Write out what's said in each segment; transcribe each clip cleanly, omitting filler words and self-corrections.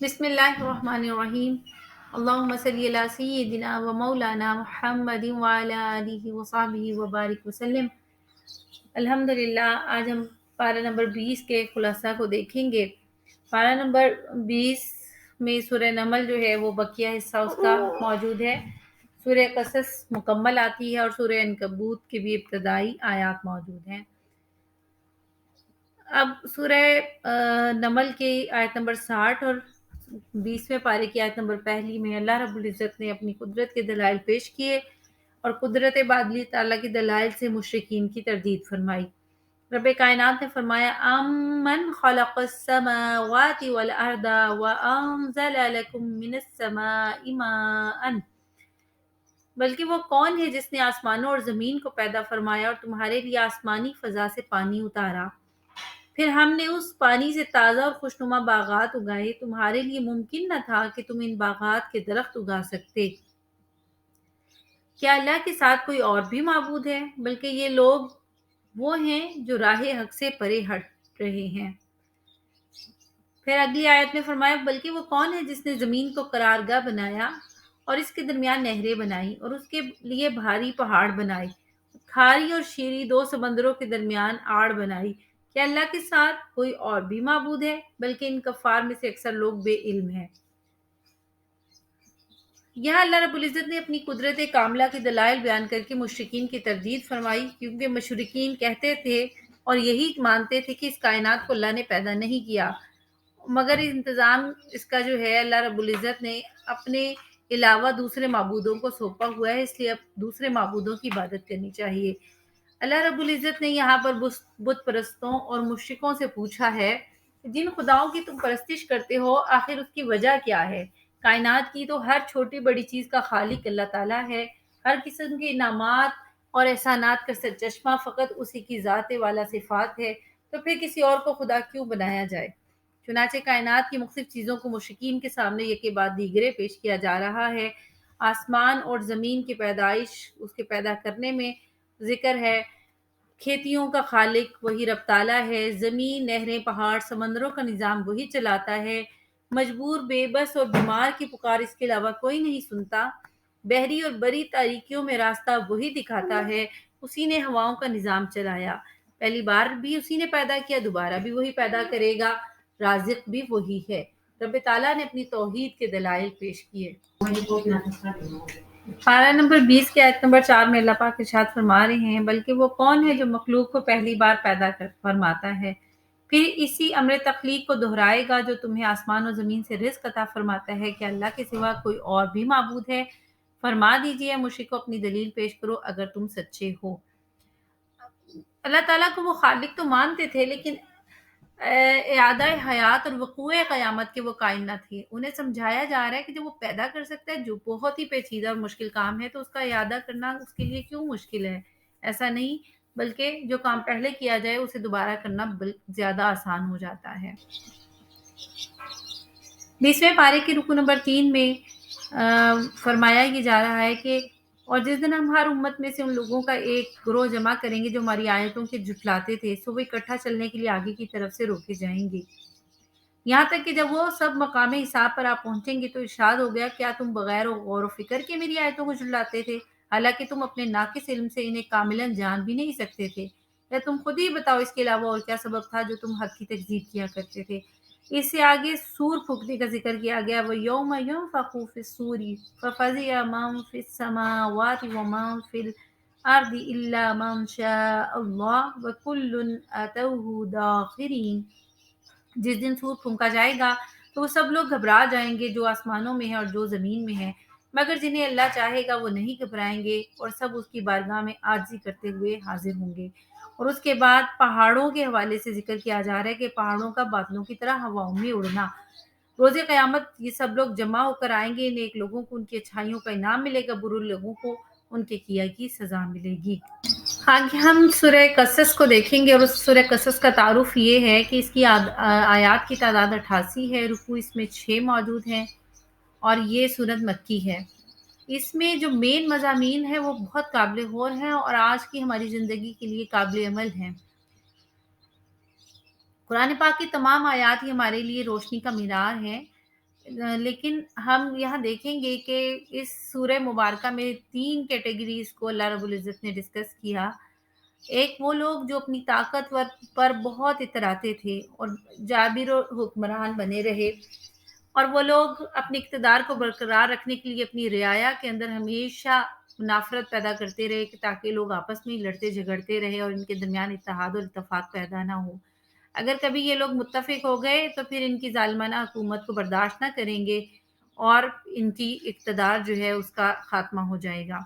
بسم اللہ الرحمن الرحیم اللہم صلی علی سیدنا و مولانا محمد وعلی آلہ وصحبہ وبارک وسلم۔ الحمدللہ آج ہم پارہ نمبر 20 کے خلاصہ کو دیکھیں گے۔ پارہ نمبر 20 میں سورہ نمل جو ہے وہ بقیہ حصہ اس کا موجود ہے، سورہ قصص مکمل آتی ہے اور سورہ عنکبوت کی بھی ابتدائی آیات موجود ہیں۔ اب سورہ نمل کی آیت نمبر 60 اور 20ویں پارے کی آیت نمبر پہلی میں اللہ رب العزت نے اپنی قدرت کے دلائل پیش کیے اور قدرت بادلی تعالیٰ کے دلائل سے مشرکین کی تردید فرمائی۔ رب کائنات نے فرمایا امن خلق السماوات والارض وانزل لكم من السماء ماء، بلکہ وہ کون ہے جس نے آسمانوں اور زمین کو پیدا فرمایا اور تمہارے لیے آسمانی فضا سے پانی اتارا، پھر ہم نے اس پانی سے تازہ اور خوشنما باغات اگائے، تمہارے لیے ممکن نہ تھا کہ تم ان باغات کے درخت اگا سکتے۔ کیا اللہ کے ساتھ کوئی اور بھی معبود ہے؟ بلکہ یہ لوگ وہ ہیں جو راہ حق سے پرے ہٹ رہے ہیں۔ پھر اگلی آیت میں فرمایا بلکہ وہ کون ہے جس نے زمین کو قرارگاہ بنایا اور اس کے درمیان نہریں بنائی اور اس کے لیے بھاری پہاڑ بنائے، کھاری اور شیریں دو سمندروں کے درمیان آڑ بنائی۔ کیا اللہ کے ساتھ کوئی اور بھی معبود ہے؟ بلکہ ان کفار میں سے اکثر لوگ بے علم ہیں۔ یہاں اللہ رب العزت نے اپنی قدرت کاملہ کے دلائل بیان کر کے مشرکین کی تردید فرمائی، کیونکہ مشرکین کہتے تھے اور یہی مانتے تھے کہ اس کائنات کو اللہ نے پیدا نہیں کیا، مگر انتظام اس کا جو ہے اللہ رب العزت نے اپنے علاوہ دوسرے معبودوں کو سونپا ہوا ہے، اس لیے اب دوسرے معبودوں کی عبادت کرنی چاہیے۔ اللہ رب العزت نے یہاں پر بت پرستوں اور مشرکوں سے پوچھا ہے جن خداؤں کی تم پرستش کرتے ہو آخر اس کی وجہ کیا ہے؟ کائنات کی تو ہر چھوٹی بڑی چیز کا خالق اللہ تعالیٰ ہے، ہر قسم کے انعامات اور احسانات کا سرچشمہ فقط اسی کی ذات والا صفات ہے، تو پھر کسی اور کو خدا کیوں بنایا جائے؟ چنانچہ کائنات کی مختلف چیزوں کو مشرکین کے سامنے یکے بعد دیگرے پیش کیا جا رہا ہے۔ آسمان اور زمین کی پیدائش، اس کے پیدا کرنے میں ذکر ہے، کھیتیوں کا خالق وہی رب تعالیٰ ہے، زمین، نہریں، پہاڑ، سمندروں کا نظام وہی چلاتا ہے، مجبور، بے بس اور بیمار کی پکار اس کے علاوہ کوئی نہیں سنتا، بحری اور بری تاریکیوں میں راستہ وہی دکھاتا ہے، اسی نے ہواؤں کا نظام چلایا، پہلی بار بھی اسی نے پیدا کیا، دوبارہ بھی وہی پیدا کرے گا، رازق بھی وہی ہے۔ رب تعالیٰ نے اپنی توحید کے دلائل پیش کیے۔ پارہ نمبر 20 کی آیت نمبر 4 میں اللہ پاک ارشاد فرما رہے ہیں بلکہ وہ کون ہے جو مخلوق کو پہلی بار پیدا فرماتا ہے، پھر اسی امر تخلیق کو دہرائے گا جو تمہیں آسمان و زمین سے رزق عطا فرماتا ہے۔ کہ اللہ کے سوا کوئی اور بھی معبود ہے؟ فرما دیجئے مشرکو اپنی دلیل پیش کرو اگر تم سچے ہو۔ اللہ تعالیٰ کو وہ خالق تو مانتے تھے، لیکن اعادہ حیات اور وقوع قیامت کے وہ قائل نہ تھے۔ انہیں سمجھایا جا رہا ہے کہ جب وہ پیدا کر سکتا ہے جو بہت ہی پیچیدہ اور مشکل کام ہے تو اس کا اعادہ کرنا اس کے لیے کیوں مشکل ہے؟ ایسا نہیں، بلکہ جو کام پہلے کیا جائے اسے دوبارہ کرنا زیادہ آسان ہو جاتا ہے۔ 20ویں پارے کی رکو نمبر 3 میں فرمایا یہ جا رہا ہے کہ اور جس دن ہم ہر امت میں سے ان لوگوں کا ایک گروہ جمع کریں گے جو ہماری آیتوں کے جھٹلاتے تھے، سو وہ اکٹھا چلنے کے لیے آگے کی طرف سے روکے جائیں گے، یہاں تک کہ جب وہ سب مقام حساب پر آپ پہنچیں گے تو ارشاد ہو گیا کیا تم بغیر غور و فکر کے میری آیتوں کو جھٹلاتے تھے، حالانکہ تم اپنے ناقص علم سے انہیں کاملاً جان بھی نہیں سکتے تھے؟ یا تم خود ہی بتاؤ اس کے علاوہ اور کیا سبب تھا جو تم حق کی تکذیب کیا کرتے تھے؟ اس سے آگے سور پھونکنے کا ذکر کیا گیا، وَيَوْمَ يُنفَخُ فِي الصُّورِ فَفَزِعَ مَن فِي السَّمَاوَاتِ وَمَن فِي الْأَرْضِ إِلَّا مَن شَاءَ اللَّهُ وَكُلٌّ أَتَوْهُ دَاخِرِينَ۔ جس دن سور پھونکا جائے گا تو وہ سب لوگ گھبرا جائیں گے جو آسمانوں میں ہیں اور جو زمین میں ہیں، مگر جنہیں اللہ چاہے گا وہ نہیں گھبرائیں گے اور سب اس کی بارگاہ میں عاجزی کرتے ہوئے حاضر ہوں گے۔ اور اس کے بعد پہاڑوں کے حوالے سے ذکر کیا جا رہا ہے کہ پہاڑوں کا بادلوں کی طرح ہواؤں میں اڑنا، روز قیامت یہ سب لوگ جمع ہو کر آئیں گے، نیک لوگوں کو ان کی اچھائیوں کا انعام ملے گا، برے لوگوں کو ان کے کیا کی سزا ملے گی۔ آگے ہم سورہ قصص کو دیکھیں گے اور اس سورہ قصص کا تعارف یہ ہے کہ اس کی آیات کی تعداد 88 ہے، رکوع اس میں 6 موجود ہیں اور یہ سورت مکی ہے۔ اس میں جو مین مضامین ہیں وہ بہت قابل غور ہیں اور آج کی ہماری زندگی کے لیے قابل عمل ہیں۔ قرآن پاک کی تمام آیات ہی ہمارے لیے روشنی کا مینار ہیں۔ لیکن ہم یہاں دیکھیں گے کہ اس سورہ مبارکہ میں 3 کیٹیگریز کو اللہ رب العزت نے ڈسکس کیا۔ ایک وہ لوگ جو اپنی طاقتور پر بہت اتراتے تھے اور جابر و حکمران بنے رہے، اور وہ لوگ اپنے اقتدار کو برقرار رکھنے کے لیے اپنی رعایا کے اندر ہمیشہ نفرت پیدا کرتے رہے کہ تاکہ لوگ آپس میں ہی لڑتے جھگڑتے رہے اور ان کے درمیان اتحاد اور اتفاق پیدا نہ ہو۔ اگر کبھی یہ لوگ متفق ہو گئے تو پھر ان کی ظالمانہ حکومت کو برداشت نہ کریں گے اور ان کی اقتدار جو ہے اس کا خاتمہ ہو جائے گا۔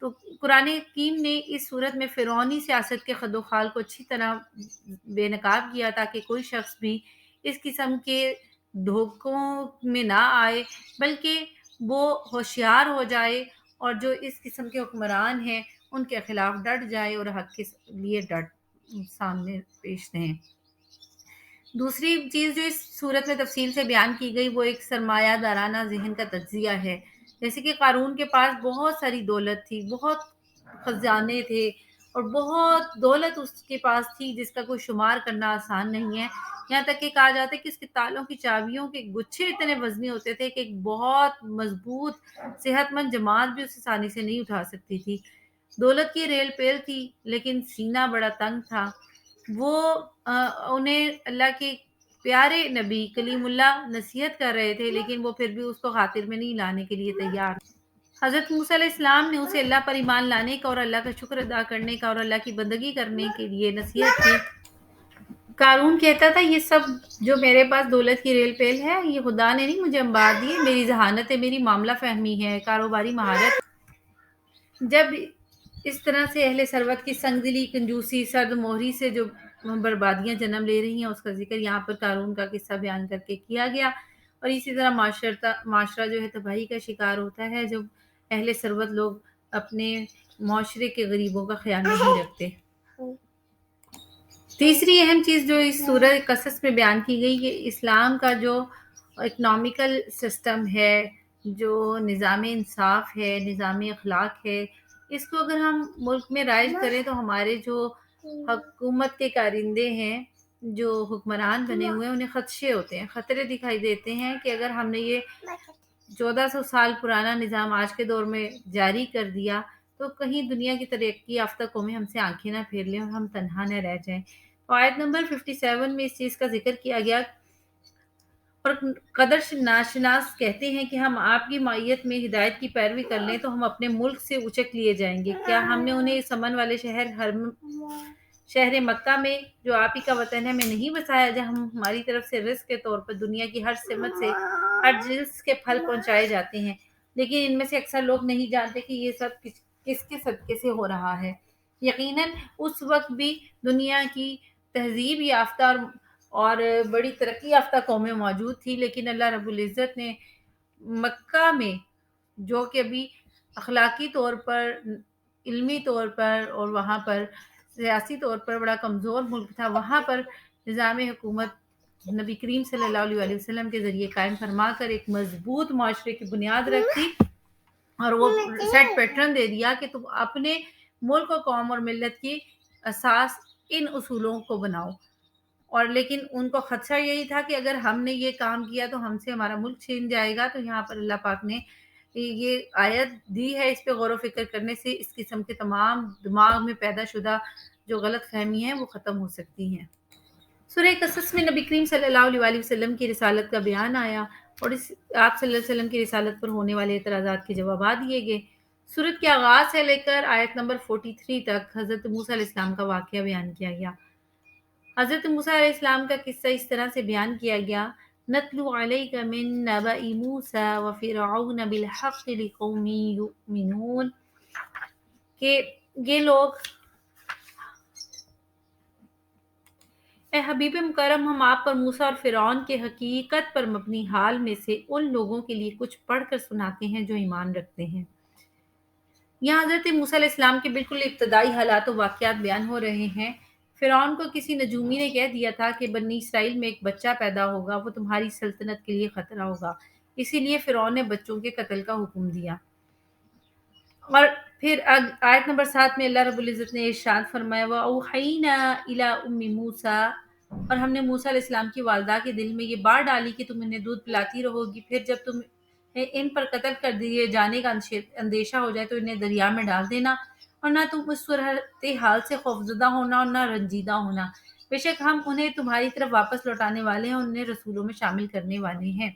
تو قرآن حکیم نے اس صورت میں فرعونی سیاست کے خد و خال کو اچھی طرح بے نقاب کیا تاکہ کوئی شخص بھی اس قسم کے دھوکوں میں نہ آئے، بلکہ وہ ہوشیار ہو جائے اور جو اس قسم کے حکمران ہیں ان کے خلاف ڈٹ جائے اور حق کے لیے ڈٹ سامنے پیش دیں۔ دوسری چیز جو اس صورت میں تفصیل سے بیان کی گئی وہ ایک سرمایہ دارانہ ذہن کا تجزیہ ہے۔ جیسے کہ قارون کے پاس بہت ساری دولت تھی، بہت خزانے تھے اور بہت دولت اس کے پاس تھی جس کا کوئی شمار کرنا آسان نہیں ہے۔ یہاں تک کہ کہا جاتا ہے کہ اس کے تالوں کی چابیوں کے گچھے اتنے وزنی ہوتے تھے کہ ایک بہت مضبوط صحت مند جماعت بھی اسے آسانی سے نہیں اٹھا سکتی تھی۔ دولت کی ریل پیل تھی لیکن سینہ بڑا تنگ تھا۔ وہ انہیں اللہ کے پیارے نبی کلیم اللہ نصیحت کر رہے تھے لیکن وہ پھر بھی اس کو خاطر میں نہیں لانے کے لیے تیار۔ حضرت موسیٰ علیہ السلام نے اسے اللہ پر ایمان لانے کا اور اللہ کا شکر ادا کرنے کا اور اللہ کی بندگی کرنے کے لیے نصیحت کی۔ قارون کہتا تھا یہ سب جو میرے پاس دولت کی ریل پیل ہے یہ خدا نے نہیں مجھے انبار دی، میری ذہانت ہے، میری معاملہ فہمی ہے، کاروباری مہارت۔ جب اس طرح سے اہل ثروت کی سنگ دلی، کنجوسی، سرد مہری سے جو بربادیاں جنم لے رہی ہیں اس کا ذکر یہاں پر قارون کا قصہ بیان کر کے کیا گیا، اور اسی طرح معاشرہ جو ہے تباہی کا شکار ہوتا ہے جب اہل ثروت لوگ اپنے معاشرے کے غریبوں کا خیال نہیں رکھتے۔ تیسری اہم چیز جو اس سورہ قصص میں بیان کی گئی کہ اسلام کا جو اکنامیکل سسٹم ہے، جو نظام انصاف ہے، نظام اخلاق ہے، اس کو اگر ہم ملک میں رائج کریں تو ہمارے جو حکومت کے کارندے ہیں، جو حکمران بنے ہوئے ہیں، انہیں خدشے ہوتے ہیں، خطرے دکھائی دیتے ہیں کہ اگر ہم نے یہ 1400 سال پرانا نظام آج کے دور میں جاری کر دیا تو کہیں دنیا کی ترقی یافتہ قومیں ہم سے آنکھیں نہ پھیر لیں اور ہم تنہا نہ رہ جائیں۔ تو آیت نمبر 57 میں اس چیز کا ذکر کیا گیا اور قدر ناشناس کہتے ہیں کہ ہم آپ کی معیت میں ہدایت کی پیروی کر لیں تو ہم اپنے ملک سے اچک لیے جائیں گے۔ کیا ہم نے انہیں اس امن والے شہر مکہ میں جو آپ ہی کا وطن ہے میں نہیں بسایا جہاں ہماری طرف سے رزق کے طور پر دنیا کی ہر سمت سے ہر جنس کے پھل پہنچائے جاتے ہیں، لیکن ان میں سے اکثر لوگ نہیں جانتے کہ یہ سب کس کے صدقے سے ہو رہا ہے۔ یقیناً اس وقت بھی دنیا کی تہذیب یافتہ اور بڑی ترقی یافتہ قومیں موجود تھی، لیکن اللہ رب العزت نے مکہ میں جو کہ ابھی اخلاقی طور پر، علمی طور پر اور وہاں پر سیاسی طور پر بڑا کمزور ملک تھا، وہاں پر نظام حکومت نبی کریم صلی اللہ علیہ وسلم کے ذریعے قائم فرما کر ایک مضبوط معاشرے کی بنیاد رکھ دی اور وہ سیٹ پیٹرن دے دیا کہ تم اپنے ملک و قوم اور ملت کی اساس ان اصولوں کو بناؤ۔ اور لیکن ان کو خدشہ یہی تھا کہ اگر ہم نے یہ کام کیا تو ہم سے ہمارا ملک چھین جائے گا، تو یہاں پر اللہ پاک نے یہ آیت دی ہے اس پہ غور و فکر کرنے سے اس قسم کے تمام دماغ میں پیدا شدہ جو غلط فہمی ہیں وہ ختم ہو سکتی ہیں۔ سورہ قصص میں نبی کریم صلی اللہ علیہ وسلم کی رسالت کا بیان آیا اور آپ صلی اللہ علیہ وسلم کی رسالت پر ہونے والے اعتراضات کے جوابات دیے گئے۔ سورت کے آغاز سے لے کر آیت نمبر 43 تک حضرت موسیٰ علیہ السلام کا واقعہ بیان کیا گیا۔ حضرت موسیٰ علیہ السلام کا قصہ اس طرح سے بیان کیا گیا: نَتْلُو عَلَيْكَ مِن نَبَإِ مُوسَىٰ وَفِرْعَوْنَ بِالْحَقِّ لِقَوْمٍ يُؤْمِنُونَ کہ یہ لوگ، اے حبیب مکرم، ہم آپ پر موسیٰ اور فرعون کے حقیقت پر مبنی حال میں سے ان لوگوں کے لیے کچھ پڑھ کر سناتے ہیں جو ایمان رکھتے ہیں۔ یہاں حضرت موسیٰ علیہ السلام کے بالکل ابتدائی حالات و واقعات بیان ہو رہے ہیں۔ فرعون کو کسی نجومی نے کہہ دیا تھا کہ بنی اسرائیل میں ایک بچہ پیدا ہوگا، وہ تمہاری سلطنت کے لیے خطرہ ہوگا، اسی لیے فرعون نے بچوں کے قتل کا حکم دیا۔ اور پھر آیت نمبر 7 میں اللہ رب العزت نے ارشاد فرمایا وَأَوْحَيْنَا إِلَىٰ أُمِّ مُوسَىٰ اور ہم نے موسیٰ علیہ السلام کی والدہ کے دل میں یہ بات ڈالی کہ تم انہیں دودھ پلاتی رہو گی، پھر جب تم ان پر قتل کر دیے جانے کا اندیشہ ہو جائے تو انہیں دریا میں ڈال دینا، اور نہ تم اس صورت حال سے خوفزدہ ہونا اور نہ رنجیدہ ہونا۔ بے شک ہم انہیں تمہاری طرف واپس لوٹانے والے ہیں اور انہیں رسولوں میں شامل کرنے والے ہیں۔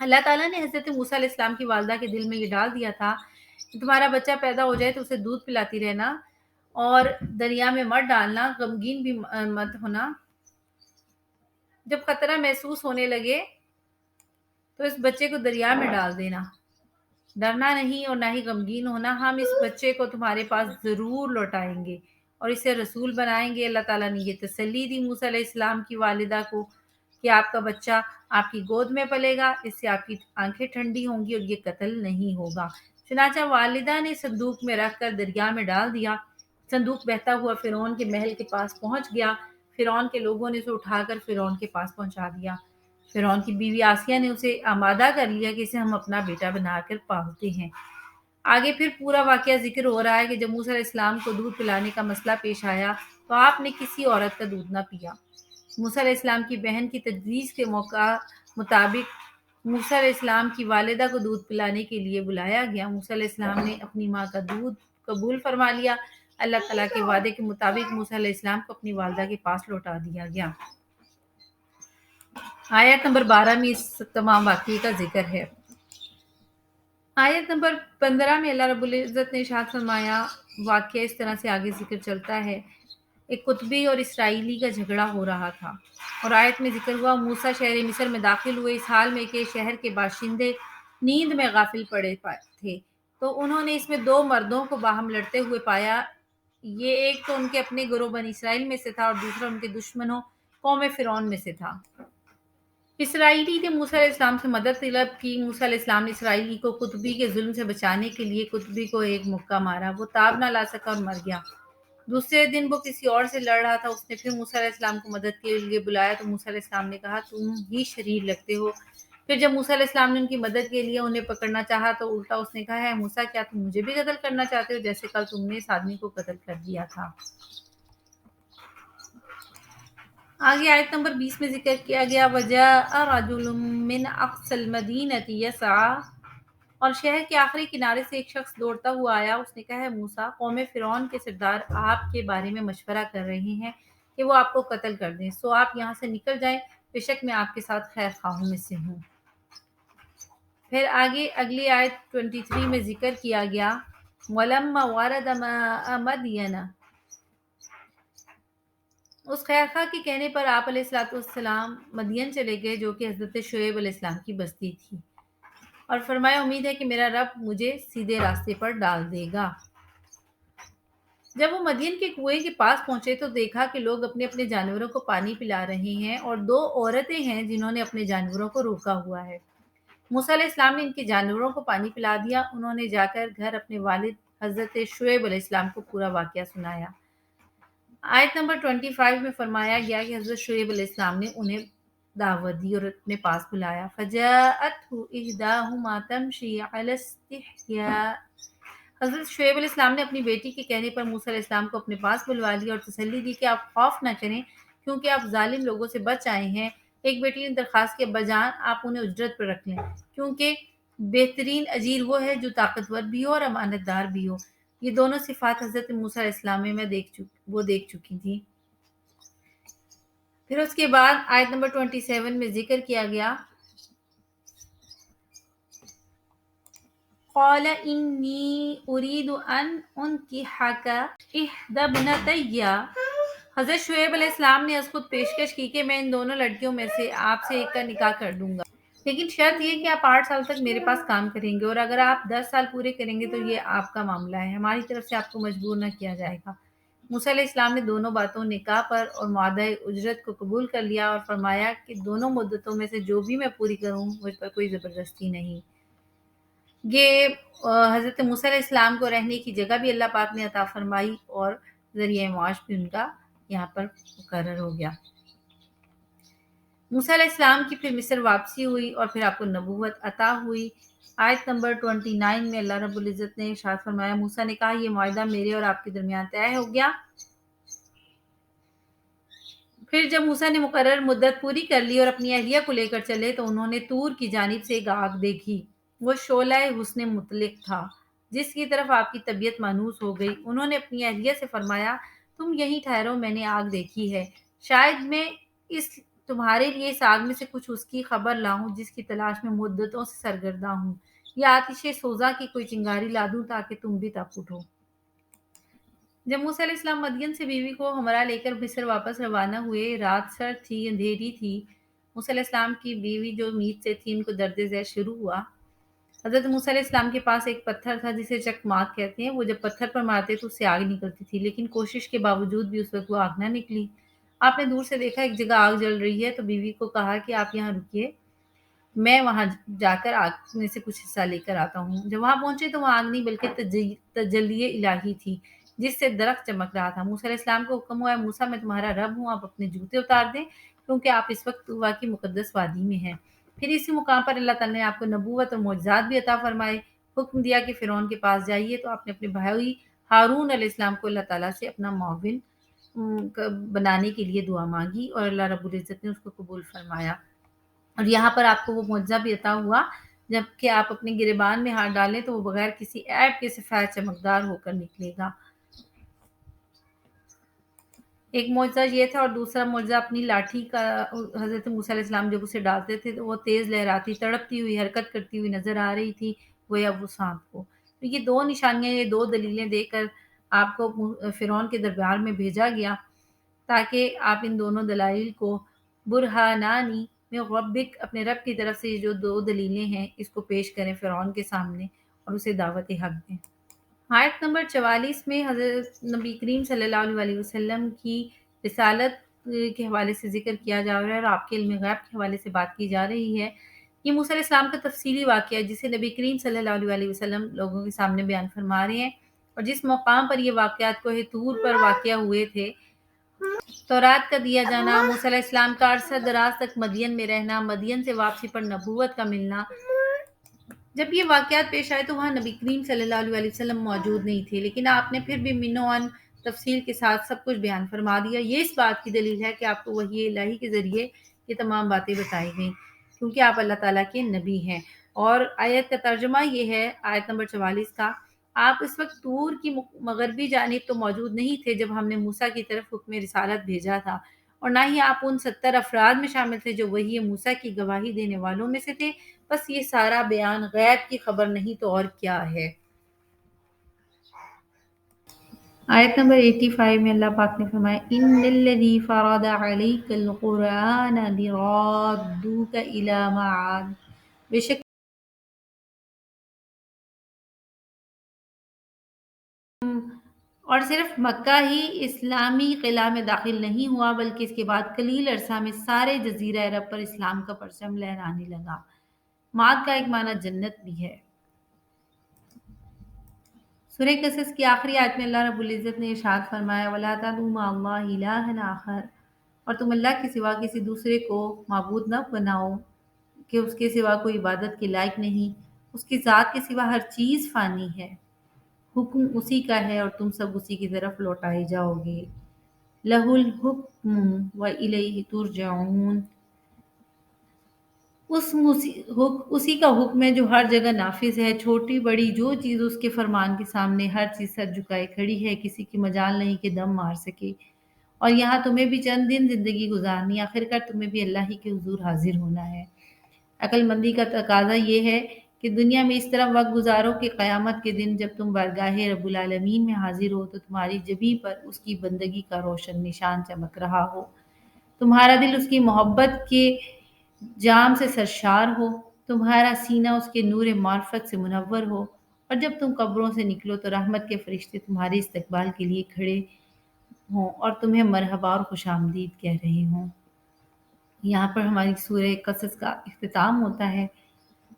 اللہ تعالیٰ نے حضرت موسیٰ علیہ السلام کی والدہ کے دل میں یہ ڈال دیا تھا کہ تمہارا بچہ پیدا ہو جائے تو اسے دودھ پلاتی رہنا اور دریا میں مت ڈالنا، غمگین بھی مت ہونا۔ جب خطرہ محسوس ہونے لگے تو اس بچے کو دریا میں ڈال دینا، ڈرنا نہیں اور نہ ہی غمگین ہونا، ہم اس بچے کو تمہارے پاس ضرور لوٹائیں گے اور اسے رسول بنائیں گے۔ اللہ تعالیٰ نے یہ تسلی دی موسیٰ علیہ السلام کی والدہ کو کہ آپ کا بچہ آپ کی گود میں پلے گا، اس سے آپ کی آنکھیں ٹھنڈی ہوں گی اور یہ قتل نہیں ہوگا۔ چنانچہ والدہ نے صندوق میں رکھ کر دریا میں ڈال دیا۔ صندوق بہتا ہوا فرعون کے محل کے پاس پہنچ گیا۔ فرعون کے لوگوں نے اسے اٹھا کر فرعون کے پاس پہنچا دیا۔ فرعون کی بیوی آسیہ نے اسے آمادہ کر لیا کہ اسے ہم اپنا بیٹا بنا کر پالتے ہیں۔ آگے پھر پورا واقعہ ذکر ہو رہا ہے کہ جب موسیٰ علیہ السلام کو دودھ پلانے کا مسئلہ پیش آیا تو آپ نے کسی عورت کا دودھ نہ پیا۔ موسیٰ علیہ السلام کی بہن کی تجویز کے مطابق موسیٰ علیہ السلام کی والدہ کو دودھ پلانے کے لیے بلایا گیا۔ موسیٰ علیہ السلام نے اپنی ماں کا دودھ قبول فرما لیا۔ اللہ تعالیٰ کے وعدے کے مطابق موسیٰ علیہ السلام کو اپنی والدہ کے پاس لوٹا دیا گیا۔ آیت نمبر 12 میں اس تمام واقعے کا ذکر ہے۔ آیت نمبر 15 میں اللہ رب العزت نے ارشاد فرمایا، واقعہ اس طرح سے آگے ذکر چلتا ہے۔ ایک قطبی اور اسرائیلی کا جھگڑا ہو رہا تھا، اور آیت میں ذکر ہوا موسیٰ شہر مصر میں داخل ہوئے اس حال میں کہ شہر کے باشندے نیند میں غافل پڑے تھے، تو انہوں نے اس میں دو مردوں کو باہم لڑتے ہوئے پایا۔ یہ ایک تو ان کے اپنے گروہ بنی اسرائیل میں سے تھا اور دوسرا ان کے دشمنوں قوم فرعون میں سے تھا۔ اسرائیلی نے موسیٰ علیہ السلام سے مدد طلب کی۔ موسیٰ علیہ السلام نے اسرائیلی کو قطبی کے ظلم سے بچانے کے لیے قطبی کو ایک مکہ مارا، وہ تاب نہ لا سکا اور مر گیا۔ دوسرے دن وہ کسی اور سے لڑ رہا تھا، اس نے پھر موسیٰ علیہ السلام کو مدد کے لیے بلایا تو موسیٰ علیہ السلام نے کہا تم ہی شریر لگتے ہو۔ پھر جب موسیٰ علیہ السلام نے ان کی مدد کے لیے انہیں پکڑنا چاہا تو الٹا اس نے کہا ہے موسیٰ کیا تم مجھے بھی قتل کرنا چاہتے ہو جیسے کل تم نے اس آدمی کو قتل کر دیا تھا۔ آگے آیت نمبر 20 میں ذکر کیا گیا وَجَاءَ رَجُلٌ مِّنْ أَقْصَى الْمَدِينَةِ يَسْعَىٰ، اور شہر کے آخری کنارے سے ایک شخص دوڑتا ہوا آیا، اس نے کہا ہے موسیٰ قوم فرعون کے سردار آپ کے بارے میں مشورہ کر رہے ہیں کہ وہ آپ کو قتل کر دیں، سو آپ یہاں سے نکل جائیں، بے شک میں آپ کے ساتھ خیر خواہوں میں سے ہوں۔ پھر آگے اگلی آیت 23 میں ذکر کیا گیا وَلَمَّا وَرَدَ مَاءَ مَدْيَنَ، اس خیر خواہ کے کہنے پر آپ علیہ الصلوۃ والسلام مدین چلے گئے جو کہ حضرت شعیب علیہ السلام کی بستی تھی، اور فرمایا امید ہے کہ میرا رب مجھے سیدھے راستے پر ڈال دے گا۔ جب وہ مدین کے کنویں کے پاس پہنچے تو دیکھا کہ لوگ اپنے اپنے جانوروں کو پانی پلا رہے ہیں اور دو عورتیں ہیں جنہوں نے اپنے جانوروں کو روکا ہوا ہے۔ موسیٰ علیہ السلام نے ان کے جانوروں کو پانی پلا دیا۔ انہوں نے جا کر گھر اپنے والد حضرت شعیب علیہ السلام کو پورا واقعہ سنایا۔ آیت نمبر 25 میں فرمایا گیا کہ حضرت شعیب علیہ السلام نے انہیں دعوت دی اور اپنے پاس بلایا۔ فَجَاءَتْهُ إِحْدَاهُمَا تَمْشِي عَلَى اسْتِحْيَاءٍ، حضرت شعیب علیہ السلام نے اپنی بیٹی کے کہنے پر موسیٰ علیہ السلام کو اپنے پاس بلوا لیا اور تسلی دی کہ آپ خوف نہ کریں کیونکہ آپ ظالم لوگوں سے بچ آئے ہیں۔ ایک بیٹی نے درخواست کی ابا جان آپ انہیں اجرت پر رکھ لیں کیونکہ بہترین اجیر وہ ہے جو طاقتور بھی ہو اور امانت دار بھی ہو۔ یہ دونوں صفات حضرت موسیٰ علیہ السلام میں دیکھ چکی تھی۔ پھر اس کے بعد آیت نمبر 27 میں ذکر کیا گیا قال انی اريد ان انکحک احدی ابنتی، حضرت شعیب علیہ السلام نے از خود پیشکش کی کہ میں ان دونوں لڑکیوں میں سے آپ سے ایک کا نکاح کر دوں گا، لیکن شرط یہ کہ آپ 8 سال تک میرے پاس کام کریں گے اور اگر آپ 10 سال پورے کریں گے تو یہ آپ کا معاملہ ہے، ہماری طرف سے آپ کو مجبور نہ کیا جائے گا۔ موسیٰ علیہ السلام نے دونوں باتوں نکاح پر اور معاہدہ اجرت کو قبول کر لیا اور فرمایا کہ دونوں مدتوں میں سے جو بھی میں پوری کروں مجھ پر کوئی زبردستی نہیں۔ یہ حضرت موسیٰ علیہ السلام کو رہنے کی جگہ بھی اللہ پاک نے عطا فرمائی اور ذریعہ معاش بھی ان کا یہاں پر مقرر ہو گیا۔ موسیٰ علیہ السلام کی پھر مصر واپسی ہوئی اور پھر آپ کو نبوت عطا ہوئی۔ آیت نمبر 29 میں اللہ رب العزت نے ارشاد فرمایا موسیٰ نے کہا یہ معاہدہ میرے اور آپ کے درمیان طے ہو گیا پھر جب موسیٰ نے مقرر مدت پوری کر لی اور اپنی اہلیہ کو لے کر چلے تو انہوں نے طور کی جانب سے ایک آگ دیکھی۔ وہ شعلہ حسن مطلق تھا جس کی طرف آپ کی طبیعت مانوس ہو گئی۔ انہوں نے اپنی اہلیہ سے فرمایا، تم یہیں ٹھہرو، میں نے آگ دیکھی ہے، شاید میں اس تمہارے لیے اس آگ میں سے کچھ اس کی خبر لاؤں جس کی تلاش میں مدتوں سے سرگرداں ہوں، یا آتش سوزا کی کوئی چنگاری لا دوں تاکہ تم بھی تپ اٹھو۔ جب موسیٰ علیہ السلام مدین سے بیوی کو ہمراہ لے کر مصر واپس روانہ ہوئے، رات سرد تھی، اندھیری تھی۔ موسیٰ علیہ السلام کی بیوی جو امید سے تھی، ان کو درد ذیل شروع ہوا۔ حضرت موسیٰ علیہ السلام کے پاس ایک پتھر تھا جسے چکماک کہتے ہیں۔ وہ جب پتھر پر مارتے تو اس سے آگ نکلتی تھی، لیکن کوشش کے باوجود بھی اس وقت وہ آگ نہ نکلی۔ آپ نے دور سے دیکھا ایک جگہ آگ جل رہی ہے تو بیوی کو کہا کہ آپ یہاں رکیے، میں وہاں جا کر آگ میں سے کچھ حصہ لے کر آتا ہوں۔ جب وہاں پہنچے تو وہاں آگ نہیں بلکہ تجلی الہی تھی جس سے درخت چمک رہا تھا۔ موسیٰ علیہ السلام کو حکم ہوا، موسیٰ میں تمہارا رب ہوں، آپ اپنے جوتے اتار دیں کیونکہ آپ اس وقت طوبیٰ کی مقدس وادی میں ہیں۔ پھر اسی مقام پر اللہ تعالیٰ نے آپ کو نبوت اور معجزات بھی عطا فرمائے۔ حکم دیا کہ فرعون کے پاس جائیے تو آپ نے اپنے بھائی ہارون علیہ السلام کو اللہ تعالیٰ سے اپنا معاون بنانے کے لیے دعا مانگی اور اللہ رب العزت نے اس کو قبول فرمایا۔ اور یہاں پر آپ کو وہ معجزہ بھی عطا ہوا جب کہ آپ اپنے گریبان میں ہاتھ ڈالیں تو وہ بغیر کسی عیب کے سفید چمکدار ہو کر نکلے گا۔ ایک معجزہ یہ تھا، اور دوسرا معجزہ اپنی لاٹھی کا۔ حضرت موسیٰ علیہ السلام جب اسے ڈالتے تھے تو وہ تیز لہراتی، تڑپتی ہوئی، حرکت کرتی ہوئی نظر آ رہی تھی، گویا وہ سانپ کو۔ تو یہ دو نشانیاں، یہ دو دلیلیں دے کر آپ کو فرعون کے دربار میں بھیجا گیا تاکہ آپ ان دونوں دلائل کو برہانانی میں ربک، اپنے رب کی طرف سے یہ جو دو دلیلیں ہیں اس کو پیش کریں فرعون کے سامنے اور اسے دعوت حق دیں۔ آیت نمبر 44 میں حضرت نبی کریم صلی اللہ علیہ وسلم کی رسالت کے حوالے سے ذکر کیا جا رہا ہے اور آپ کے علم غیب کے حوالے سے بات کی جا رہی ہے۔ یہ موسیٰ علیہ السلام کا تفصیلی واقعہ ہے جسے نبی کریم صلی اللہ علیہ وسلم لوگوں کے سامنے بیان فرما رہے ہیں، اور جس مقام پر یہ واقعات کوہ طور پر واقع ہوئے تھے، تورات کا دیا جانا، موسیٰ علیہ السلام کا عرصہ دراز تک مدین میں رہنا، مدین سے واپسی پر نبوت کا ملنا، جب یہ واقعات پیش آئے تو وہاں نبی کریم صلی اللہ علیہ وسلم موجود نہیں تھے، لیکن آپ نے پھر بھی من و عن تفصیل کے ساتھ سب کچھ بیان فرما دیا۔ یہ اس بات کی دلیل ہے کہ آپ کو وحی الہی کے ذریعے یہ تمام باتیں بتائی گئیں کیونکہ آپ اللہ تعالیٰ کے نبی ہیں۔ اور آیت کا ترجمہ یہ ہے، آیت نمبر 44 کا، آپ اس وقت طور کی مغربی جانب تو موجود نہیں تھے جب ہم نے موسیٰ کی طرف حکم رسالت بھیجا تھا، اور نہ ہی آپ ان 70 افراد میں شامل تھے جو وحی موسیٰ کی گواہی دینے والوں میں سے تھے۔ بس یہ سارا بیان غیب کی خبر نہیں تو اور کیا ہے۔ آیت نمبر 85 میں اللہ پاک نے فرمایا، ان الذی فرض علیک القرآن لرادوک الی معاد، بے شک اور صرف مکہ ہی اسلامی قلعہ میں داخل نہیں ہوا بلکہ اس کے بعد قلیل عرصہ میں سارے جزیرہ عرب پر اسلام کا پرچم لہرانے لگا۔ معاد کا ایک معنی جنت بھی ہے۔ سورہ قصص کی آخری آیت میں اللہ رب العزت نے ارشاد فرمایا، وَلَا تَدْعُوا مَعَ اللَّهِ إِلَٰهًا آخَرَ، اور تم اللہ کے سوا کسی دوسرے کو معبود نہ بناؤ کہ اس کے سوا کوئی عبادت کے لائق نہیں، اس کی ذات کے سوا ہر چیز فانی ہے، حکم اسی کا ہے اور تم سب اسی کی طرف لوٹائے جاؤ گے۔ لَهُ الْحُکْمُ وَإِلَيْهِ تُرْجَعُونَ، اسی کا حکم ہے جو ہر جگہ نافذ ہے، چھوٹی بڑی جو چیز اس کے فرمان کے سامنے ہر چیز سر جھکائے کھڑی ہے، کسی کی مجال نہیں کہ دم مار سکے۔ اور یہاں تمہیں بھی چند دن زندگی گزارنی، آخرکار تمہیں بھی اللہ ہی کے حضور حاضر ہونا ہے۔ عقل مندی کا تقاضا یہ ہے کہ دنیا میں اس طرح وقت گزارو کہ قیامت کے دن جب تم بارگاہ رب العالمین میں حاضر ہو تو تمہاری جبیں پر اس کی بندگی کا روشن نشان چمک رہا ہو، تمہارا دل اس کی محبت کے جام سے سرشار ہو، تمہارا سینہ اس کے نور معرفت سے منور ہو، اور جب تم قبروں سے نکلو تو رحمت کے فرشتے تمہارے استقبال کے لیے کھڑے ہوں اور تمہیں مرحبا اور خوش آمدید کہہ رہے ہوں۔ یہاں پر ہماری سورہ قصص کا اختتام ہوتا ہے۔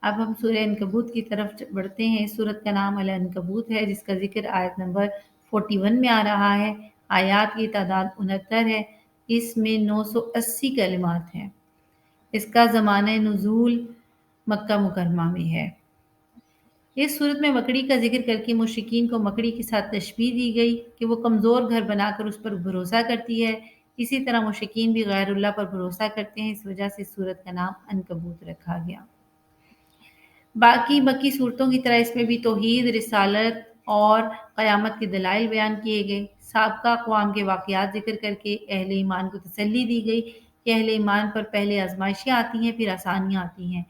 اب ہم سورہ عنکبوت کی طرف بڑھتے ہیں۔ سورت کا نام العنکبوت ہے جس کا ذکر آیت نمبر 41 میں آ رہا ہے۔ آیات کی تعداد 69 ہے، اس میں 980 کلمات ہیں۔ اس کا زمانہ نزول مکہ مکرمہ میں ہے۔ اس صورت میں مکڑی کا ذکر کر کے مشرکین کو مکڑی کے ساتھ تشبیہ دی گئی کہ وہ کمزور گھر بنا کر اس پر بھروسہ کرتی ہے، اسی طرح مشرکین بھی غیر اللہ پر بھروسہ کرتے ہیں، اس وجہ سے اس سورت کا نام عنکبوت رکھا گیا۔ باقی بکی صورتوں کی طرح اس میں بھی توحید، رسالت اور قیامت کے دلائل بیان کیے گئے۔ سابقہ اقوام کے واقعات ذکر کر کے اہل ایمان کو تسلی دی گئی کہ اہل ایمان پر پہلے آزمائشیں آتی ہیں، پھر آسانیاں آتی ہیں۔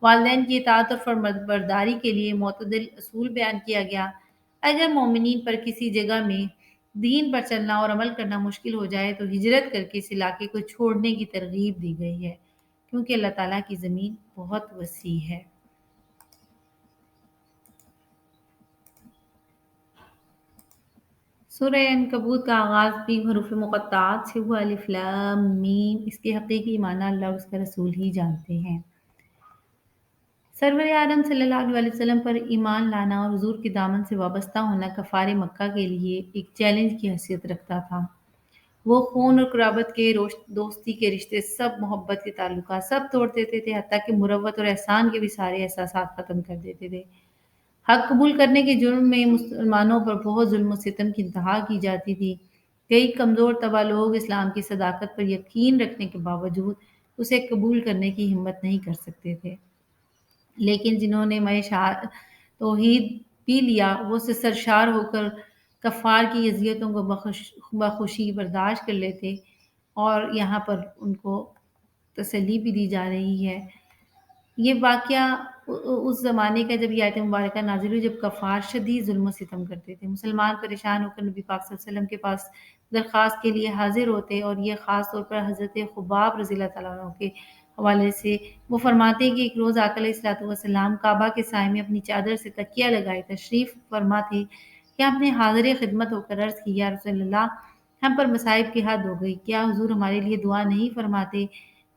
والدین کی اطاعت اور فرمانبرداری کے لیے معتدل اصول بیان کیا گیا۔ اگر مومنین پر کسی جگہ میں دین پر چلنا اور عمل کرنا مشکل ہو جائے تو ہجرت کر کے اس علاقے کو چھوڑنے کی ترغیب دی گئی ہے، کیونکہ اللہ تعالیٰ کی زمین بہت وسیع ہے۔ سورہ عنکبوت کا آغاز بھی حروف مقطعات سے ہوا، الف لام میم۔ اس کے حقیقی معنی اللہ اور اس کا رسول ہی جانتے ہیں۔ سرور عالم صلی اللہ علیہ وسلم پر ایمان لانا اور حضور کے دامن سے وابستہ ہونا کفار مکہ کے لیے ایک چیلنج کی حیثیت رکھتا تھا۔ وہ خون اور قرابت کے دوستی کے رشتے، سب محبت کے تعلقات سب توڑ دیتے تھے، حتیٰ کہ مروت اور احسان کے بھی سارے احساسات ختم کر دیتے تھے۔ حق قبول کرنے کے جرم میں مسلمانوں پر بہت ظلم و ستم کی انتہا کی جاتی تھی۔ کئی کمزور طبع لوگ اسلام کی صداقت پر یقین رکھنے کے باوجود اسے قبول کرنے کی ہمت نہیں کر سکتے تھے، لیکن جنہوں نے توحید پی لیا وہ سے سرشار ہو کر کفار کی اذیتوں کو بخوشی برداشت کر لیتے، اور یہاں پر ان کو تسلی بھی دی جا رہی ہے۔ یہ واقعہ اس زمانے کا جب یہ آیت مبارکہ نازل ہوئی جب کفار شدید ظلم و ستم کرتے تھے۔ مسلمان پریشان ہو کر نبی پاک صلی اللہ علیہ وسلم کے پاس درخواست کے لیے حاضر ہوتے، اور یہ خاص طور پر حضرت خباب رضی اللہ تعالیٰ عنہ کے حوالے سے وہ فرماتے ہیں کہ ایک روز آقا علیہ السلام کعبہ کے سائے میں اپنی چادر سے تکیہ لگائے تشریف فرما تھے کہ آپ نے حاضر خدمت ہو کر عرض کی، یا رسول اللہ، ہم پر مصائب کی حد ہو گئی، کیا حضور ہمارے لیے دعا نہیں فرماتے؟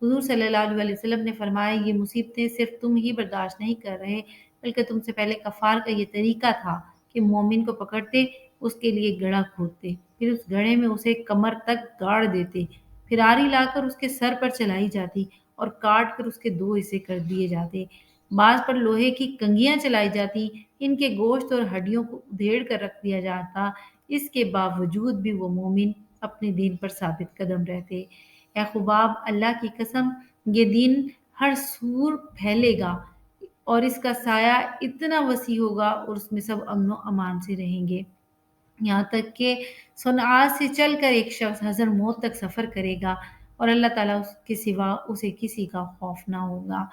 حضور صلی اللہ علیہ وسلم نے فرمایا، یہ مصیبتیں صرف تم ہی برداشت نہیں کر رہے، بلکہ تم سے پہلے کفار کا یہ طریقہ تھا کہ مومن کو پکڑتے، اس کے لیے گڑھا کھودتے، پھر اس گڑھے میں اسے کمر تک گاڑ دیتے، پھر آری لا کر اس کے سر پر چلائی جاتی اور کاٹ کر اس کے دو حصے کر دیے جاتے۔ بعض پر لوہے کی کنگھیاں چلائی جاتی، ان کے گوشت اور ہڈیوں کو ادھیڑ کر رکھ دیا جاتا، اس کے باوجود بھی وہ مومن اپنے دین پر ثابت قدم رہتے۔ اے خباب، اللہ کی قسم، یہ دین ہر سور پھیلے گا اور اس کا سایہ اتنا وسیع ہوگا اور اس میں سب امن و امان سے رہیں گے، یہاں تک کہ صنعاء سے چل کر ایک شخص حضر موت تک سفر کرے گا اور اللہ تعالیٰ اس کے سوا اسے کسی کا خوف نہ ہوگا۔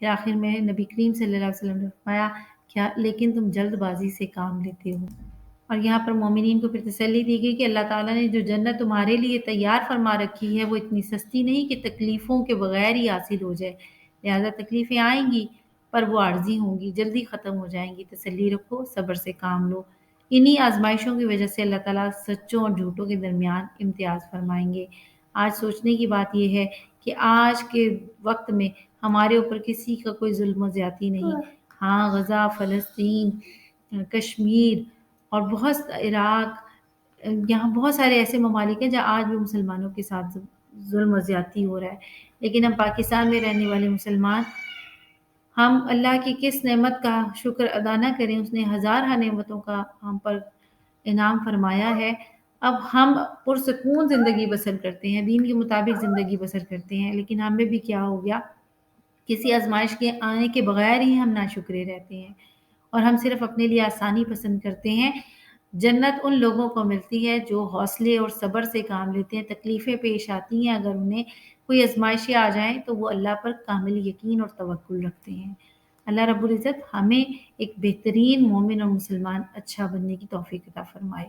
پھر آخر میں نبی کریم صلی اللہ علیہ وسلم نے فرمایا، کیا لیکن تم جلد بازی سے کام لیتے ہو؟ اور یہاں پر مومنین کو پھر تسلی دی گئی کہ اللہ تعالیٰ نے جو جنت تمہارے لیے تیار فرما رکھی ہے وہ اتنی سستی نہیں کہ تکلیفوں کے بغیر ہی حاصل ہو جائے، لہذا تکلیفیں آئیں گی پر وہ عارضی ہوں گی، جلدی ختم ہو جائیں گی، تسلی رکھو، صبر سے کام لو۔ انہی آزمائشوں کی وجہ سے اللہ تعالیٰ سچوں اور جھوٹوں کے درمیان امتیاز فرمائیں گے۔ آج سوچنے کی بات یہ ہے کہ آج کے وقت میں ہمارے اوپر کسی کا کوئی ظلم و زیادتی نہیں۔ ہاں، غزہ، فلسطین، کشمیر اور بہت عراق، یہاں بہت سارے ایسے ممالک ہیں جہاں آج بھی مسلمانوں کے ساتھ ظلم و زیادتی ہو رہا ہے، لیکن ہم پاکستان میں رہنے والے مسلمان، ہم اللہ کی کس نعمت کا شکر ادا نہ کریں؟ اس نے ہزارہ نعمتوں کا ہم پر انعام فرمایا ہے۔ اب ہم پرسکون زندگی بسر کرتے ہیں، دین کے مطابق زندگی بسر کرتے ہیں، لیکن ہمیں بھی کیا ہو گیا، کسی آزمائش کے آنے کے بغیر ہی ہم ناشکرے رہتے ہیں اور ہم صرف اپنے لیے آسانی پسند کرتے ہیں۔ جنت ان لوگوں کو ملتی ہے جو حوصلے اور صبر سے کام لیتے ہیں۔ تکلیفیں پیش آتی ہیں، اگر انہیں کوئی آزمائشیں آ جائیں تو وہ اللہ پر کامل یقین اور توکل رکھتے ہیں۔ اللہ رب العزت ہمیں ایک بہترین مومن اور مسلمان اچھا بننے کی توفیق عطا فرمائے۔